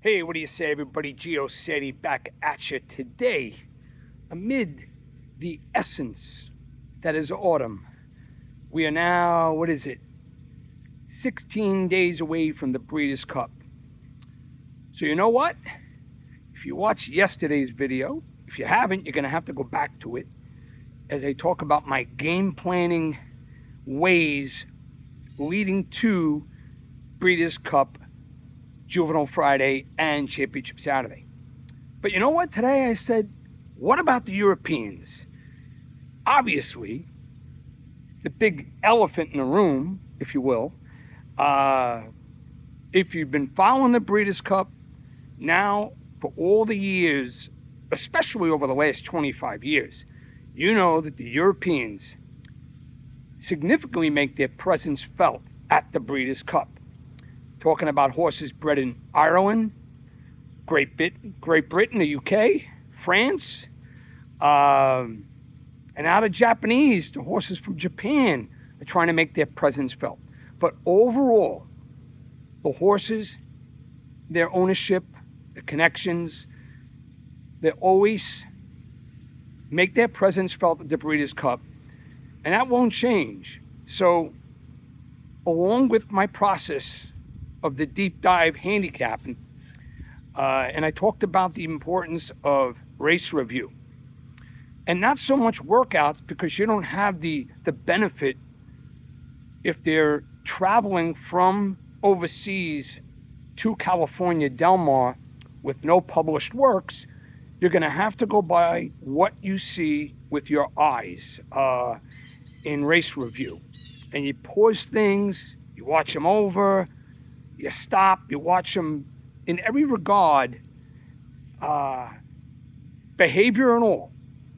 Hey, what do you say, everybody? Gio Seti back at you today amid the essence that is autumn. We are now, 16 days away from the Breeders' Cup. So you know what? If you watched yesterday's video, if you haven't, you're going to have to go back to it as I talk about my game planning ways leading to Breeders' Cup, Juvenile Friday, and Championship Saturday. But you know what? Today I said, what about the Europeans? Obviously, the big elephant in the room, if you will, if you've been following the Breeders' Cup now for all the years, especially over the last 25 years, you know that the Europeans significantly make their presence felt at the Breeders' Cup. Talking about horses bred in Ireland, Great Britain, the UK, France, and out of Japanese, the horses from Japan are trying to make their presence felt. But overall, the horses, their ownership, the connections, they always make their presence felt at the Breeders' Cup, and that won't change. So, along with my process of the deep dive handicapping, and I talked about the importance of race review. And not so much workouts, because you don't have the benefit if they're traveling from overseas to California, Del Mar, with no published works. You're going to have to go by what you see with your eyes in race review. And you pause things, you watch them over, you stop, you watch them in every regard, behavior and all,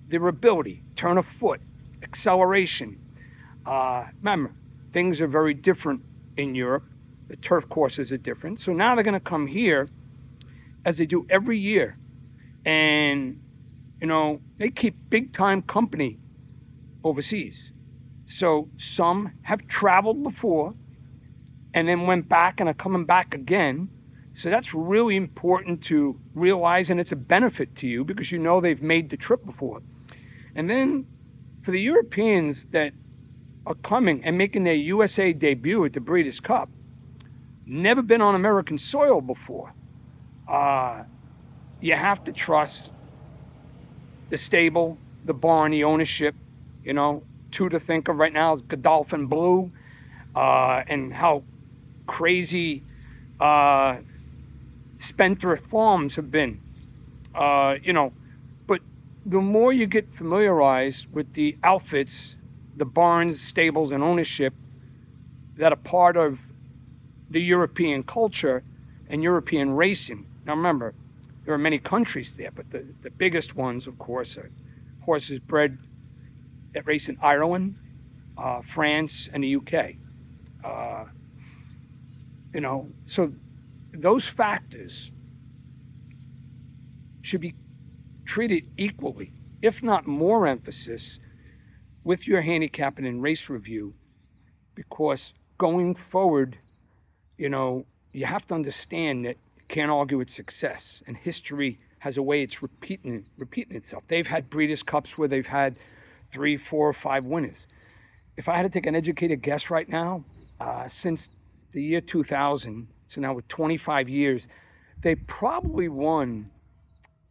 their ability, turn of foot, acceleration. Remember, things are very different in Europe. The turf courses are different. So now they're going to come here, as they do every year. And, you know, they keep big time company overseas. So some have traveled before and then went back and are coming back again. So that's really important to realize, and it's a benefit to you because you know they've made the trip before. And then for the Europeans that are coming and making their USA debut at the Breeders' Cup, never been on American soil before, you have to trust the stable, the barn, the ownership. You know, two to think of right now is Godolphin Blue, and how crazy spendthrift farms have been. But the more you get familiarized with the outfits, the barns, stables, and ownership that are part of the European culture and European racing. Now remember, there are many countries there, but the biggest ones, of course, are horses bred that race in Ireland, France, and the UK. So those factors should be treated equally, if not more emphasis, with your handicapping and race review, because going forward, you have to understand that you can't argue with success, and history has a way it's repeating itself. They've had Breeders' Cups where they've had 3, 4, or 5 winners. If I had to take an educated guess right now, since the year 2000, so now with 25 years, they probably won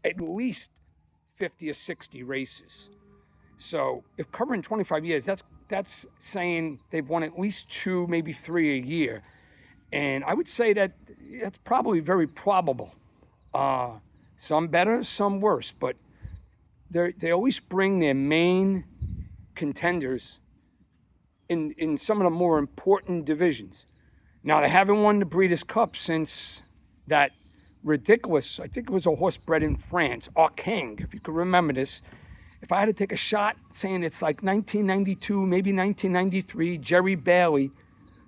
at least 50 or 60 races. So if covering 25 years, that's saying they've won at least 2, maybe 3 a year. And I would say that that's probably very probable. Some better, some worse, but they always bring their main contenders in some of the more important divisions. Now, they haven't won the Breeders' Cup since that ridiculous, I think it was a horse bred in France, King, if you could remember this. If I had to take a shot saying it's like 1992, maybe 1993, Jerry Bailey,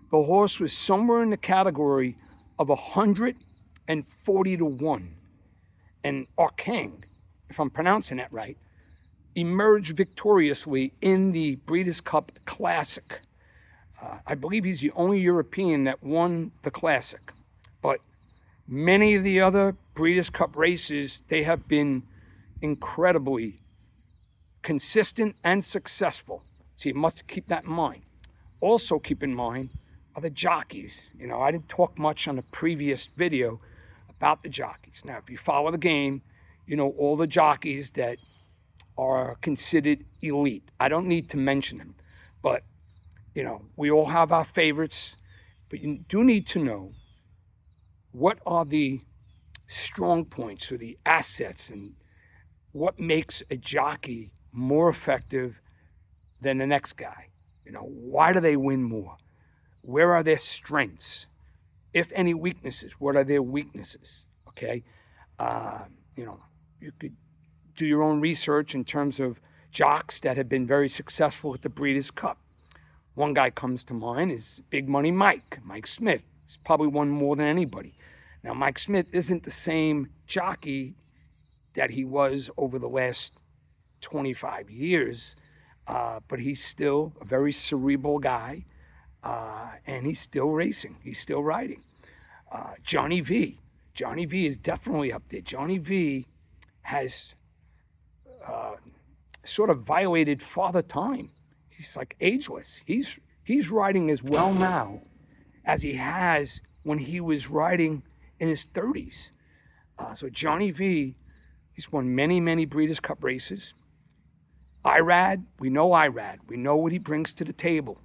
the horse was somewhere in the category of 140 to 1. And King, if I'm pronouncing that right, emerged victoriously in the Breeders' Cup Classic. I believe he's the only European that won the Classic. But Many of the other Breeders' Cup races, they have been incredibly consistent and successful. So you must keep that in mind. Also keep in mind are the jockeys. You know, I didn't talk much on the previous video about the jockeys. Now, if you follow the game, you know all the jockeys that are considered elite. I don't need to mention them, but you know, we all have our favorites, but you do need to know what are the strong points or the assets and what makes a jockey more effective than the next guy. You know, why do they win more? Where are their strengths? If any weaknesses, what are their weaknesses? Okay, you know, you could do your own research in terms of jocks that have been very successful at the Breeders' Cup. One guy comes to mind is Big Money Mike Smith. He's probably won more than anybody. Now, Mike Smith isn't the same jockey that he was over the last 25 years, but he's still a very cerebral guy, and he's still racing. He's still riding. Johnny V. Johnny V is definitely up there. Johnny V has sort of violated father time. He's like ageless. He's riding as well now as he has when he was riding in his 30s. So Johnny V, he's won many, many Breeders' Cup races. Irad, we know Irad. We know what he brings to the table.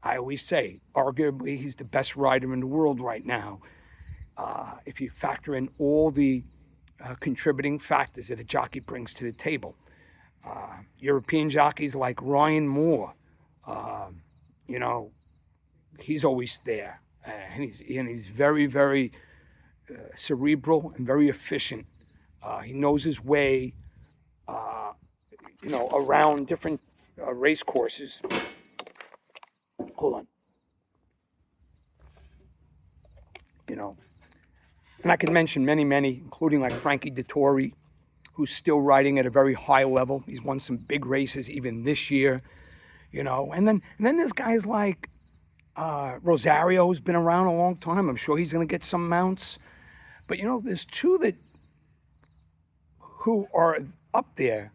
I always say, arguably, he's the best rider in the world right now. If you factor in all the contributing factors that a jockey brings to the table. European jockeys like Ryan Moore, you know, he's always there, and he's very, very cerebral and very efficient. He knows his way, you know, around different race courses. Hold on. You know, and I can mention many, many, including like Frankie Dettori, who's still riding at a very high level. He's won some big races even this year, you know. And then there's guys like Rosario, who's been around a long time. I'm sure he's going to get some mounts. But, you know, there's two who are up there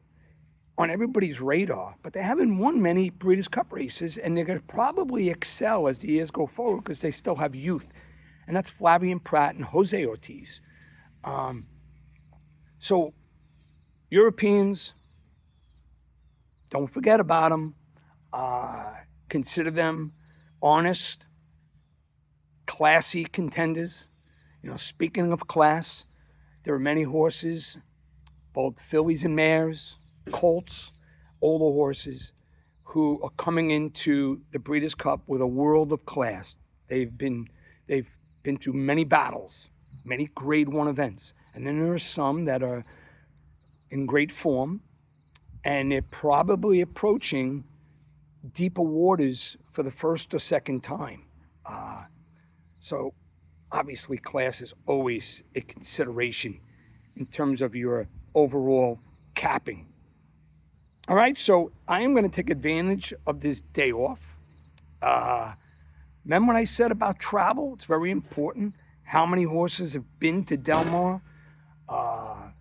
on everybody's radar, but they haven't won many Breeders' Cup races, and they're going to probably excel as the years go forward because they still have youth. And that's Flavien Prat and Jose Ortiz. So Europeans, don't forget about them. Consider them honest, classy contenders. You know, speaking of class, there are many horses, both fillies and mares, colts, older horses, who are coming into the Breeders' Cup with a world of class. They've been through many battles, many Grade 1 events. And then there are some that are in great form, and they're probably approaching deeper waters for the first or second time. So obviously class is always a consideration in terms of your overall capping. All right, so I am going to take advantage of this day off. Remember what I said about travel? It's very important. How many horses have been to Del Mar?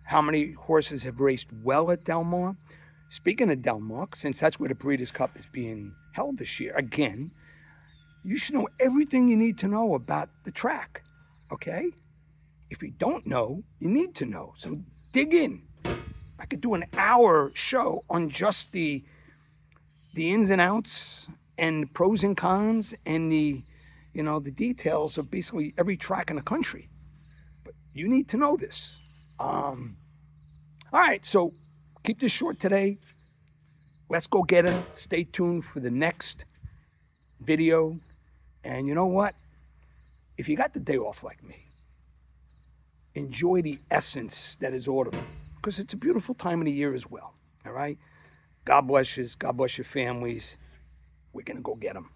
How many horses have raced well at Del Mar? Speaking of Del Mar, since that's where the Breeders' Cup is being held this year, again, you should know everything you need to know about the track, okay? If you don't know, you need to know. So dig in. I could do an hour show on just the ins and outs and the pros and cons and the details of basically every track in the country. But you need to know this. All right, so keep this short today. Let's go get it. Stay tuned for the next video. And you know what? If you got the day off like me, enjoy the essence that is autumn, because it's a beautiful time of the year as well. All right? God bless you. God bless your families. We're going to go get them.